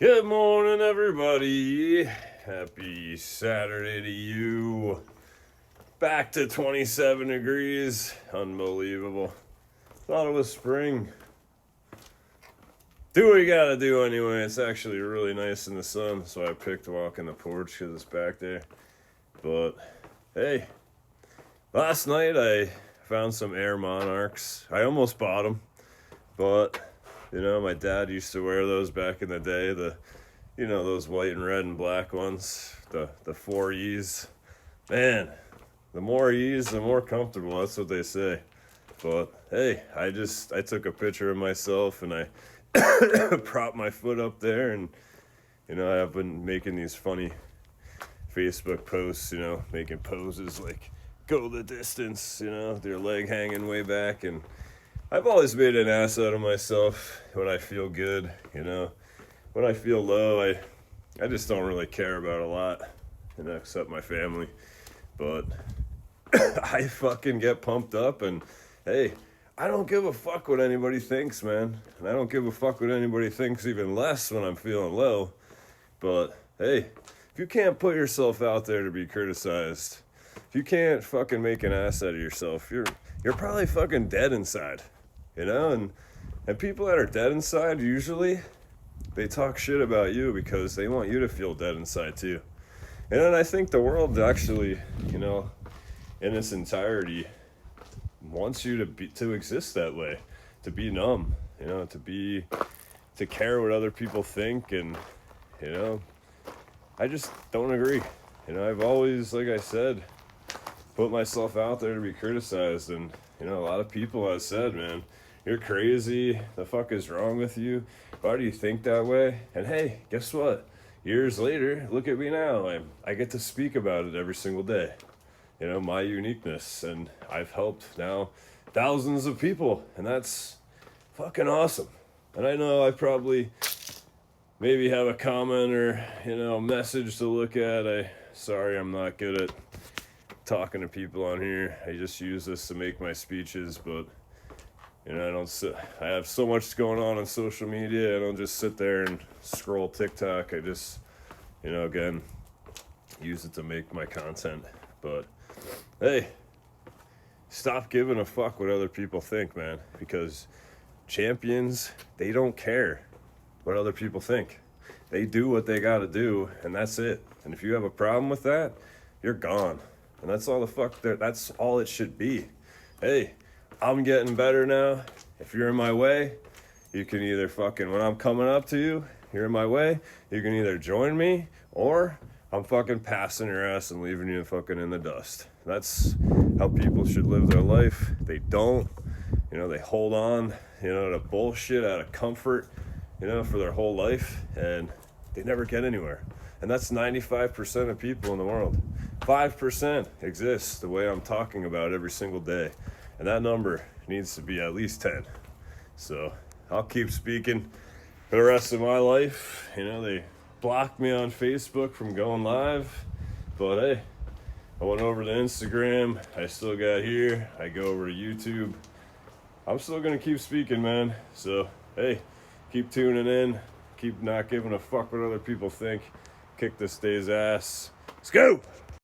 Good morning, everybody. Happy Saturday to you. Back to 27 degrees. Unbelievable. Thought it was spring. Do what you gotta do anyway. It's actually really nice in the sun, so I picked walking the porch because it's back there. But, hey, last night I found some Air Monarchs. I almost bought them, but my dad used to wear those back in the day, those white and red and black ones, the 4Es. Man, the more E's, the more comfortable, that's what they say. But, hey, I took a picture of myself and I propped my foot up there and, I've been making these funny Facebook posts, making poses like go the distance, with your leg hanging way back, and I've always made an ass out of myself when I feel good, When I feel low, I just don't really care about a lot, except my family. But I fucking get pumped up, and hey, I don't give a fuck what anybody thinks, man. And I don't give a fuck what anybody thinks even less when I'm feeling low. But hey, if you can't put yourself out there to be criticized, if you can't fucking make an ass out of yourself, you're probably fucking dead inside. And people that are dead inside, usually, they talk shit about you because they want you to feel dead inside too. And then I think the world actually, in its entirety, wants you to exist that way, to be numb, to care what other people think, and, I just don't agree. I've always, like I said, put myself out there to be criticized, and, a lot of people have said, man, you're crazy, the fuck is wrong with you, why do you think that way? And hey, guess what? Years later, look at me now, I get to speak about it every single day, my uniqueness, and I've helped now thousands of people, and that's fucking awesome. And I know I probably maybe have a comment or, message to look at. Sorry, I'm not good at talking to people on here. I just use this to make my speeches, but I have so much going on social media. I don't just sit there and scroll TikTok. I just, again, use it to make my content. But hey, stop giving a fuck what other people think, man, because champions, they don't care what other people think. They do what they gotta do, and that's it. And if you have a problem with that, you're gone. And that's all that's all it should be. Hey, I'm getting better now. If you're in my way, you can either when I'm coming up to you, you're in my way, you can either join me, or I'm fucking passing your ass and leaving you fucking in the dust. That's how people should live their life. They don't, they hold on, to bullshit out of comfort, for their whole life, and they never get anywhere. And that's 95% of people in the world. 5% exists the way I'm talking about every single day. And that number needs to be at least 10. So I'll keep speaking for the rest of my life. They blocked me on Facebook from going live. But hey, I went over to Instagram. I still got here. I go over to YouTube. I'm still going to keep speaking, man. So hey, keep tuning in. Keep not giving a fuck what other people think. Kick this day's ass. Let's go!